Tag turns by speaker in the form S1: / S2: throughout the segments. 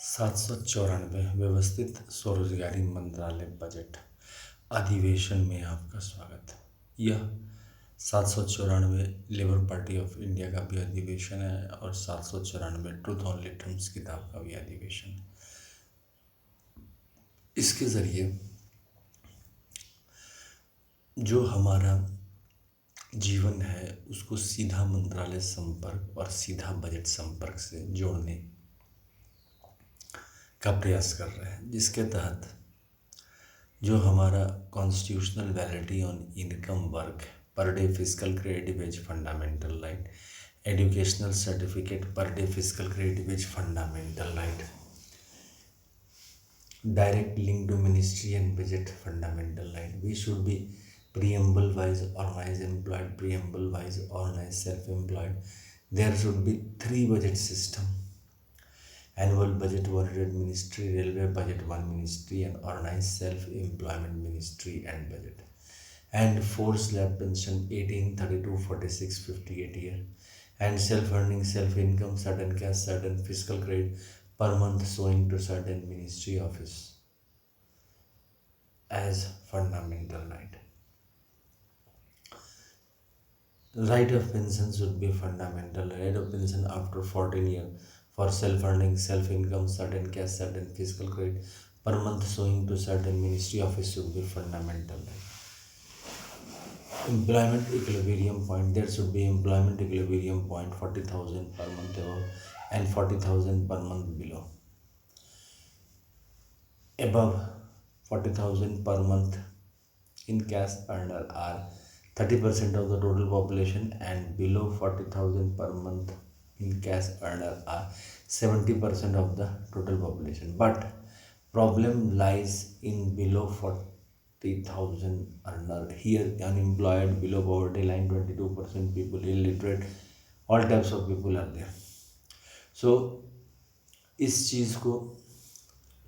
S1: 794 व्यवस्थित स्वरोजगारी मंत्रालय बजट अधिवेशन में आपका स्वागत। यह 794 लेबर पार्टी ऑफ इंडिया का भी अधिवेशन है और 794 ट्रूथ ऑन लिटम्स किताब का भी अधिवेशन है। इसके ज़रिए जो हमारा जीवन है उसको सीधा मंत्रालय संपर्क और सीधा बजट संपर्क से जोड़ने का प्रयास कर रहे हैं, जिसके तहत जो हमारा constitutional validity on income work per day physical credit wage fundamental right, educational certificate per day physical credit wage fundamental right, direct link to ministry and budget fundamental right, we should be preamble wise organized employed, preamble wise organized self-employed. There should be 3 budget system: annual budget awarded ministry, railway budget one ministry, and organized self-employment ministry and budget. And 4 slab pension 18, 32, 46, 58 year, and self-earning, self-income, certain cash, certain fiscal credit per month showing to certain ministry office as fundamental right. Right of pension should be fundamental. Right of pension after 14 years for self-earning, self-income, certain cash, certain fiscal credit per month showing to certain ministry office should be fundamental. Employment equilibrium point, there should be employment equilibrium point 40,000 per month above and 40,000 per month below. Above 40,000 per month in cash earner are 30% of the total population, and below 40,000 per month in cash earner are 70% of the total population. But problem lies in below 40,000 earner. Here unemployed, below poverty line, 22% people, illiterate, all types of people are there. So इस चीज़ को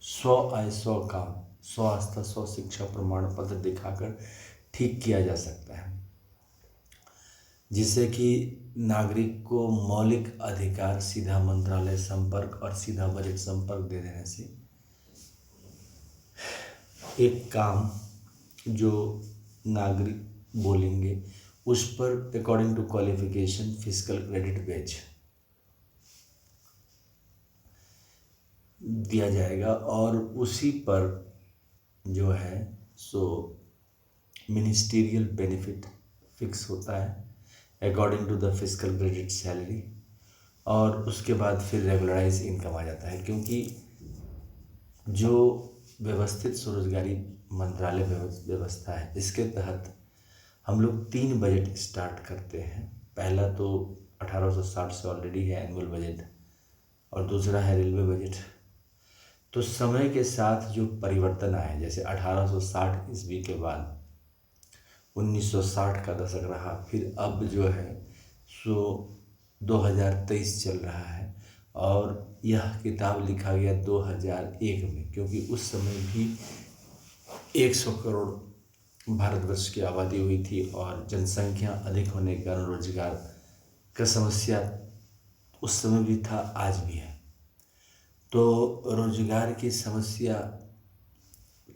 S1: 100 आय 100 काम, 100 आस्था 100 शिक्षा प्रमाण पत्र दिखाकर ठीक किया जा सकता है, जिससे कि नागरिक को मौलिक अधिकार सीधा मंत्रालय संपर्क और सीधा बजट संपर्क दे देने से एक काम जो नागरिक बोलेंगे उस पर according to qualification physical credit wage दिया जाएगा और उसी पर जो है सो मिनिस्टीरियल बेनिफिट फिक्स होता है according to the physical credit salary, और उसके बाद फिर रेगुलराइज इनकम आ जाता है। क्योंकि जो व्यवस्थित स्वरोजगारी मंत्रालय व्यवस्था है, इसके तहत हम लोग 3 बजट स्टार्ट करते हैं। पहला तो 1860 से ऑलरेडी है एनुअल बजट, और दूसरा है रेलवे बजट। तो समय के साथ जो परिवर्तन आए, जैसे 1860 ईस्वी के बाद 1960 का दशक रहा, फिर अब जो है सो 2023 चल रहा है, और यह किताब लिखा गया 2001 में, क्योंकि उस समय भी 100 करोड़ भारतवर्ष की आबादी हुई थी और जनसंख्या अधिक होने के कारण रोजगार का समस्या उस समय भी था, आज भी है। तो रोजगार की समस्या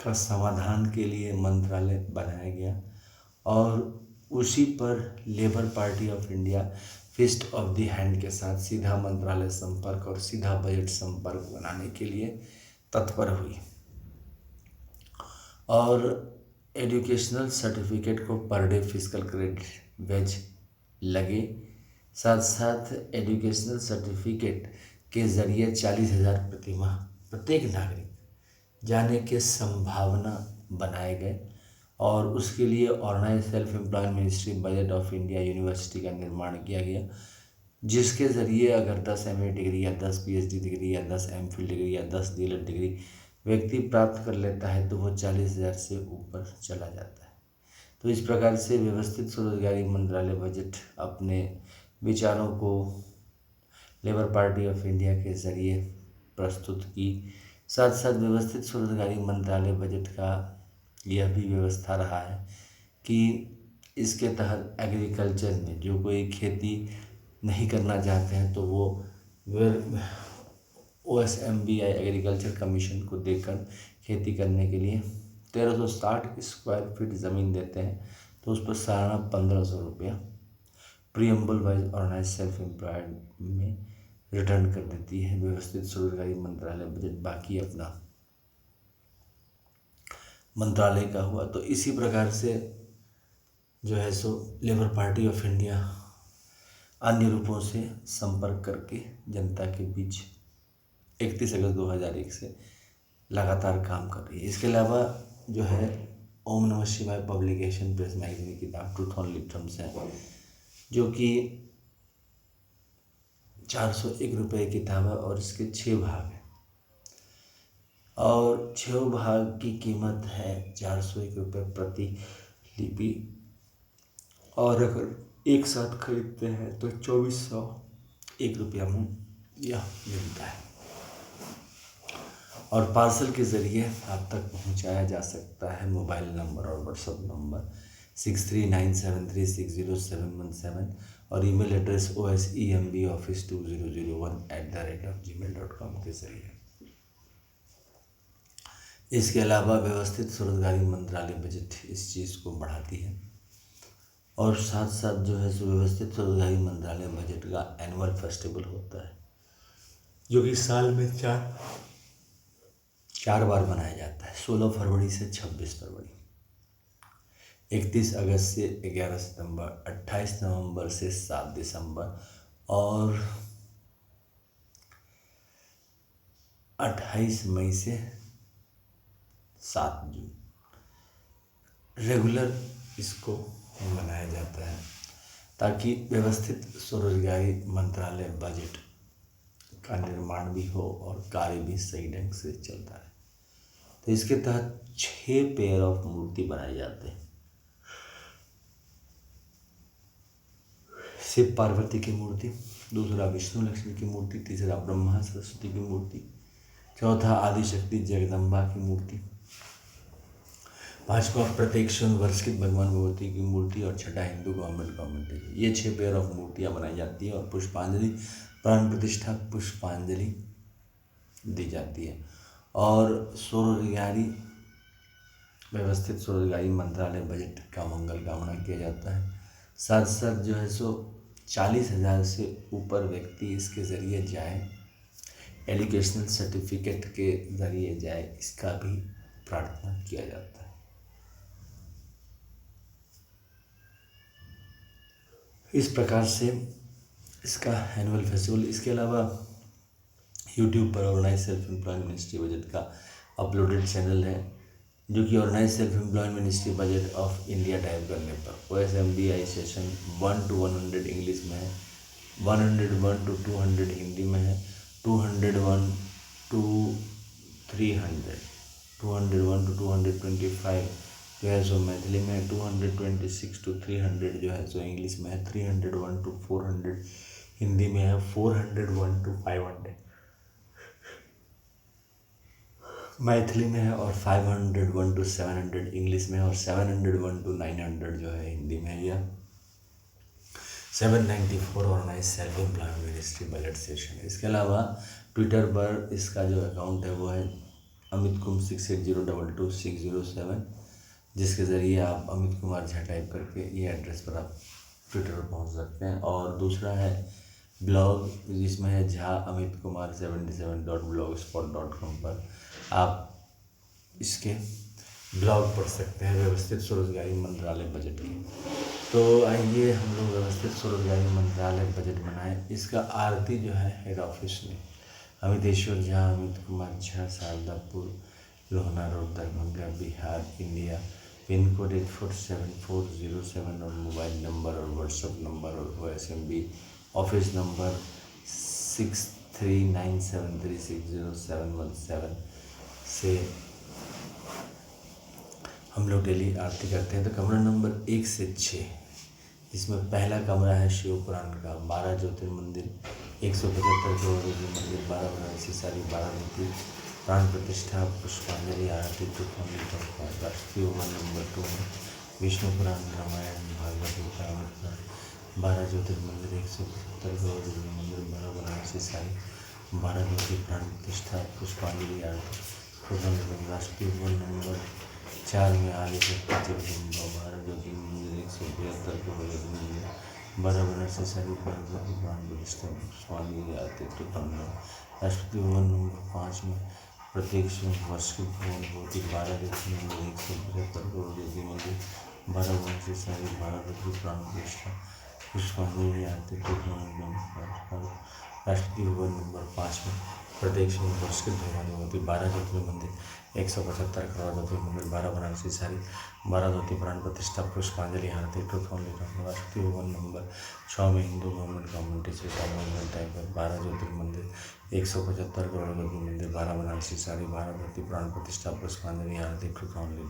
S1: का समाधान के लिए मंत्रालय बनाया गया, और उसी पर labour party of India fist of the hand के साथ सीधा मंत्रालय संपर्क और सीधा बजट संपर्क बनाने के लिए तत्पर हुई, और एजुकेशनल सर्टिफिकेट को पर डे फिजिकल क्रेडिट वेज लगे। साथ साथ एजुकेशनल सर्टिफिकेट के ज़रिए 40,000 प्रतिमाह प्रत्येक नागरिक जाने के संभावना बनाए गए, और उसके लिए organise self employment ministry budget of India university का निर्माण किया गया, जिसके ज़रिए अगर 10 MA डिग्री या 10 PhD डिग्री या 10 MPhil डिग्री या 10 DLED डिग्री व्यक्ति प्राप्त कर लेता है तो वो 40,000 से ऊपर चला जाता है। तो इस प्रकार से व्यवस्थित स्वरोजगारी मंत्रालय बजट अपने विचारों को लेबर पार्टी ऑफ इंडिया के ज़रिए प्रस्तुत की। साथ साथ व्यवस्थित स्वरोजगारी मंत्रालय बजट का यह भी व्यवस्था रहा है कि इसके तहत एग्रीकल्चर में जो कोई खेती नहीं करना चाहते हैं तो वो OSMBI एग्रीकल्चर कमीशन को देकर खेती करने के लिए 1360 स्क्वायर फीट ज़मीन देते हैं, तो उस पर सालाना 1500 रुपया preamble wise organise self employed में रिटर्न कर देती है व्यवस्थित स्वरोजगारी मंत्रालय बजट। बाकी अपना मंत्रालय का हुआ। तो इसी प्रकार से जो है so labour party of India अन्य रूपों से संपर्क करके जनता के बीच 31 अगस्त 2001 से लगातार काम कर रही है। इसके अलावा जो है ओम नमः शिवाय पब्लिकेशन प्रेस मैगजीन की किताब ट्रूथ ऑन लिटरम्स है, जो कि 401 रुपये की किताब है और इसके 6 भाग हैं और 6 भाग की कीमत है 401 रुपये प्रति लिपि, और अगर एक साथ खरीदते हैं तो 2401 रुपया में यह मिलता है। और पार्सल के ज़रिए आप तक पहुंचाया जा सकता है। मोबाइल नंबर और व्हाट्सएप नंबर 6397360717 और ईमेल एड्रेस osemboffice2001@gmail.com के ज़रिए। इसके अलावा व्यवस्थित स्वरोजगारी मंत्रालय बजट इस चीज़ को बढ़ाती है और साथ साथ जो है सुव्यवस्थित स्वरोजगारी मंत्रालय बजट का एनुअल फेस्टिवल होता है, जो कि साल में चार बार मनाया जाता है। 16 फरवरी से 26 फरवरी, 31 अगस्त से 11 सितंबर, 28 नवंबर से 7 दिसंबर और 28 मई से 7 जून रेगुलर इसको मनाया जाता है, ताकि व्यवस्थित स्वरोजगारी मंत्रालय बजट का निर्माण भी हो और कार्य भी सही ढंग से चलता है। तो इसके तहत 6 पेयर ऑफ मूर्ति बनाए जाते हैं। शिव पार्वती की मूर्ति, दूसरा विष्णु लक्ष्मी की मूर्ति, तीसरा ब्रह्मा सरस्वती की मूर्ति, चौथा आदिशक्ति जगदम्बा की मूर्ति, पांचवा प्रत्येक वर्षित भगवान भगवती की मूर्ति और छठा हिंदू गवर्नमेंट। ये 6 पेयर ऑफ मूर्तियाँ बनाई जाती है और पुष्पांजलि प्राण प्रतिष्ठा पुष्पांजलि दी जाती है। और स्वरोजगारी व्यवस्थित स्वरोजगारी मंत्रालय बजट का मंगल कामना किया जाता है। साथ साथ जो है सो 40,000 से ऊपर व्यक्ति इसके ज़रिए जाए, एजुकेशनल सर्टिफिकेट के ज़रिए जाए, इसका भी प्रार्थना किया जाता है। इस प्रकार से इसका एनुअल फेस्टिवल। इसके अलावा यूट्यूब पर organise self employed ministry budget का अपलोडेड चैनल है, जो कि organise self employed ministry budget of India type करने पर OSMBI सेशन 1 to 100 इंग्लिश में है, 101 to 200 हिंदी में है, 201 to 300, 201 to 225 जो है सो मैथिली में है, 226 to 300 जो है सो इंग्लिश में है, 301 to 400 हिंदी में है, 401 to 500 मैथिली में है और 501 to 700 इंग्लिश में है और 701 to 900 जो है हिंदी में है। या 794 organise self employed ministry budget session. इसके अलावा ट्विटर पर इसका जो अकाउंट है वो है अमित कुम 68022607, जिसके ज़रिए आप अमित कुमार झा टाइप करके ये एड्रेस पर आप ट्विटर पर पहुंच सकते हैं। और दूसरा है ब्लॉग, जिसमें है झा अमित कुमार 77.blogspot.com पर आप इसके ब्लॉग पढ़ सकते हैं व्यवस्थित स्वरोजगारी मंत्रालय बजट की। तो आइए हम लोग व्यवस्थित स्वरोजगारी मंत्रालय बजट बनाएं। इसका आरती जो है हेड ऑफिस में Amiteshwar Jha, Amit Kumar Jha, Shardapur, Lohna road, Darbhanga, Bihar, India, pin code 847407 और मोबाइल नंबर और व्हाट्सएप नंबर और OSMB ऑफिस नंबर 6397360717 से हम लोग डेली आरती करते हैं। तो कमरा नंबर 1 से 6, इसमें पहला कमरा है शिव पुराण का, 12 ज्योतिर्मंदिर, 175 करोड़ रुपये मंदिर, 12 बनारसी साड़ी, 12 मूर्ति, प्राण प्रतिष्ठा, पुष्पांजलि आरती, राष्ट्रीय नंबर 2 में विष्णु पुराण, रामायण, भागवत गीता, 12 ज्योतिर्मंदिर, 175 करोड़ रुपये मंदिर, 12 बनारसी साड़ी, 12 ज्योति प्राण प्रतिष्ठा पुष्पांजलि आरती प्रथम राष्ट्रीय वन नंबर 4 में आगे से प्रतिबिंब 12 ज्योति मंदिर 175 करोड़ मंदिर 12 बनारसी सारी प्राण प्रतिष्ठा पुष्पांजलि आरती प्रथम राष्ट्रपति भवन नंबर 5 में प्रत्येक वर्ष के भवन होती 12 ज्योति मंदिर 175 करोड़ ज्योति मंदिर 12 बनारसी सारी 12 ज्योति प्राण प्रतिष्ठा पुष्पांजलि आरती राष्ट्रपति भवन नंबर 5 में प्रत्येक वर्ष के भवन होती 12 ज्योति मंदिर 175 करोड़ ज्योति मंदिर 12 बनारसी सारी 12 ज्योति प्राण प्रतिष्ठा पुष्पांजलि आरती truth only Rashtrapati Bhavan number 6 में हिंदू गवर्नमेंट टाइगर 12 ज्योतिर्मंदिर 175 करोड़ ज्योति मंदिर 12 बनारसी सारी 12 ज्योति प्राण प्रतिष्ठा पुष्पांजलि आरती ट्रुथ ओनली।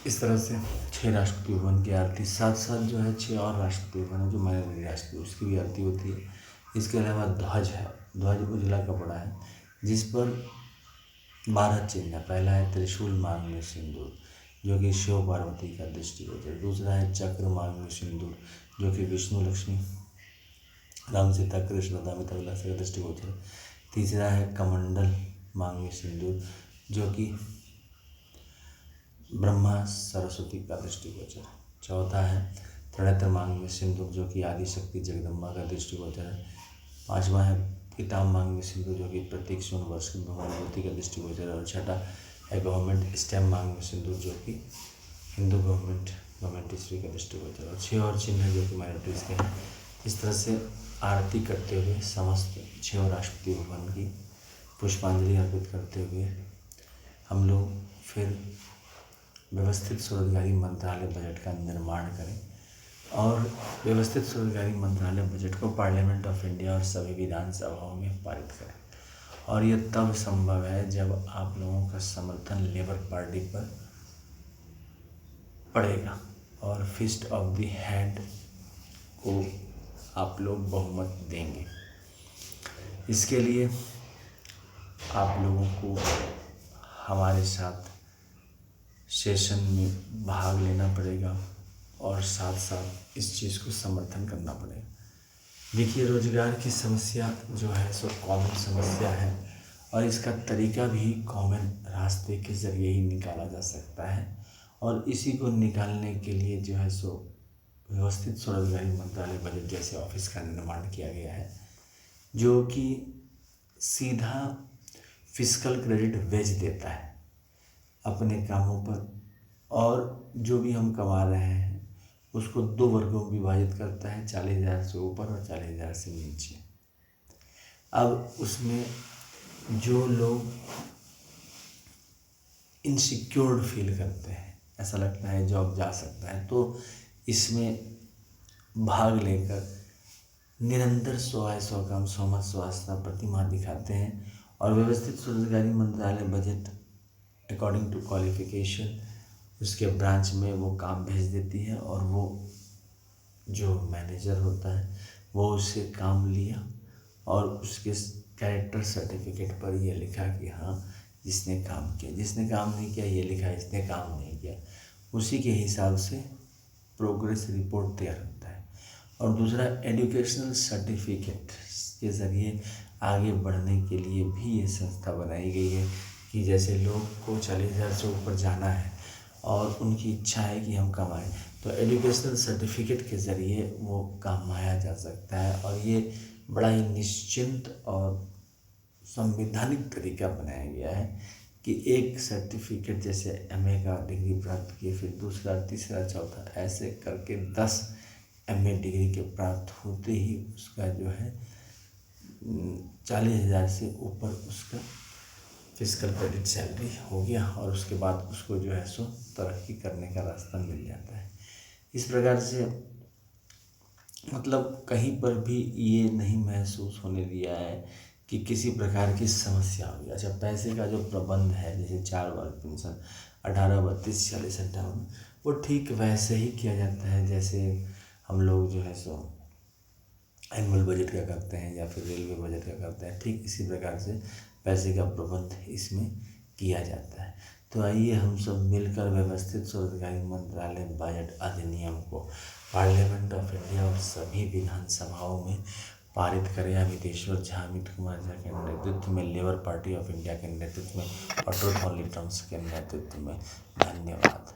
S1: इस तरह से 6 राष्ट्रपति भवन की आरती, साथ साथ जो है 6 और राष्ट्रपति भवन है जो माननीय राष्ट्रपति उसकी भी आरती होती है। इसके अलावा ध्वज है, ध्वज उजला कपड़ा है जिस पर 12 चिन्ह है। पहला है त्रिशूल मांग में सिंदूर जो कि शिव पार्वती का दृष्टिगोचर, दूसरा है चक्र मांग में सिंदूर जो कि विष्णु लक्ष्मी राम सीता कृष्ण दामिता विलास का दृष्टिगोचर, तीसरा है कमंडल मांग में सिंदूर जो कि ब्रह्मा सरस्वती का दृष्टिगोचर, चौथा है त्रिनेत्र मांग में सिंदूर जो कि आदि शक्ति जगदम्बा का दृष्टिगोचर है, पांचवा है पिताम मांग में सिंदूर जो कि प्रत्येक 100 वर्ष की भगवती का दृष्टिगोचर है, और छठा है गवर्नमेंट स्टैम्प मांग में सिंदूर जो कि हिंदू गवर्नमेंट हिस्ट्री का दृष्टिगोचर, और 6 और चिन्ह जो कि माइनॉरिटीज़ के हैं। इस तरह से आरती करते हुए समस्त 6 राष्ट्रपति भवन की पुष्पांजलि अर्पित करते हुए हम लोग फिर व्यवस्थित स्वरोजगारी मंत्रालय बजट का निर्माण करें और व्यवस्थित स्वरोजगारी मंत्रालय बजट को पार्लियामेंट ऑफ इंडिया और सभी विधानसभाओं में पारित करें। और यह तब संभव है जब आप लोगों का समर्थन लेबर पार्टी पर पड़ेगा और फिस्ट ऑफ द हैंड को आप लोग बहुमत देंगे। इसके लिए आप लोगों को हमारे साथ सेशन में भाग लेना पड़ेगा और साथ साथ इस चीज़ को समर्थन करना पड़ेगा। देखिए, रोजगार की समस्या जो है सो कॉमन समस्या है और इसका तरीका भी कॉमन रास्ते के ज़रिए ही निकाला जा सकता है, और इसी को निकालने के लिए जो है सो व्यवस्थित स्वरोजगारी मंत्रालय बजट जैसे ऑफिस का निर्माण किया गया है जो कि सीधा फिस्कल क्रेडिट वेज देता है अपने कामों पर, और जो भी हम कमा रहे हैं उसको 2 वर्गों में विभाजित करता है, 40,000 से ऊपर और 40,000 से नीचे। अब उसमें जो लोग इनसिक्योर्ड फील करते हैं, ऐसा लगता है जॉब जा सकता है, तो इसमें भाग लेकर निरंतर 100 काम 100 आस्था प्रतिमा दिखाते हैं और व्यवस्थित स्वरोजगारी मंत्रालय बजट अकॉर्डिंग टू क्वालिफिकेशन उसके ब्रांच में वो काम भेज देती है और वो जो मैनेजर होता है वो उससे काम लिया और उसके कैरेक्टर सर्टिफिकेट पर ये लिखा कि हाँ जिसने काम किया, जिसने काम नहीं किया ये लिखा इसने काम नहीं किया, उसी के हिसाब से प्रोग्रेस रिपोर्ट तैयार होता है। और दूसरा एजुकेशनल सर्टिफिकेट के ज़रिए आगे बढ़ने के लिए भी ये संस्था बनाई गई है कि जैसे लोग को 40,000 से ऊपर जाना है और उनकी इच्छा है कि हम कमाएं, तो एजुकेशनल सर्टिफिकेट के ज़रिए वो कमाया जा सकता है। और ये बड़ा ही निश्चिंत और संवैधानिक तरीका बनाया गया है कि एक सर्टिफिकेट जैसे एमए का डिग्री प्राप्त किए, फिर दूसरा, तीसरा, चौथा, ऐसे करके 10 एमए डिग्री के प्राप्त होते ही उसका जो है 40,000 से ऊपर उसका फिस्कल क्रेडिट सैलरी हो गया और उसके बाद उसको जो है सो तरक्की करने का रास्ता मिल जाता है। इस प्रकार से मतलब कहीं पर भी ये नहीं महसूस होने दिया है कि किसी प्रकार की समस्या होगी। अच्छा, पैसे का जो प्रबंध है जैसे 4 बार पेंशन 18, 32, 40, 58 वो ठीक वैसे ही किया जाता है जैसे हम लोग जो है सो एनुअल बजट का करते हैं या फिर रेलवे बजट का करते हैं, ठीक इसी प्रकार से पैसे का प्रबंध इसमें किया जाता है। तो आइए हम सब मिलकर व्यवस्थित स्वरोजगारी मंत्रालय बजट अधिनियम को पार्लियामेंट ऑफ इंडिया और सभी विधानसभाओं में पारित करें अमितेश्वर झा, अमित कुमार झा के नेतृत्व में, लेबर पार्टी ऑफ इंडिया के नेतृत्व में और ट्रुथ ओनली टर्म्स के नेतृत्व में। धन्यवाद।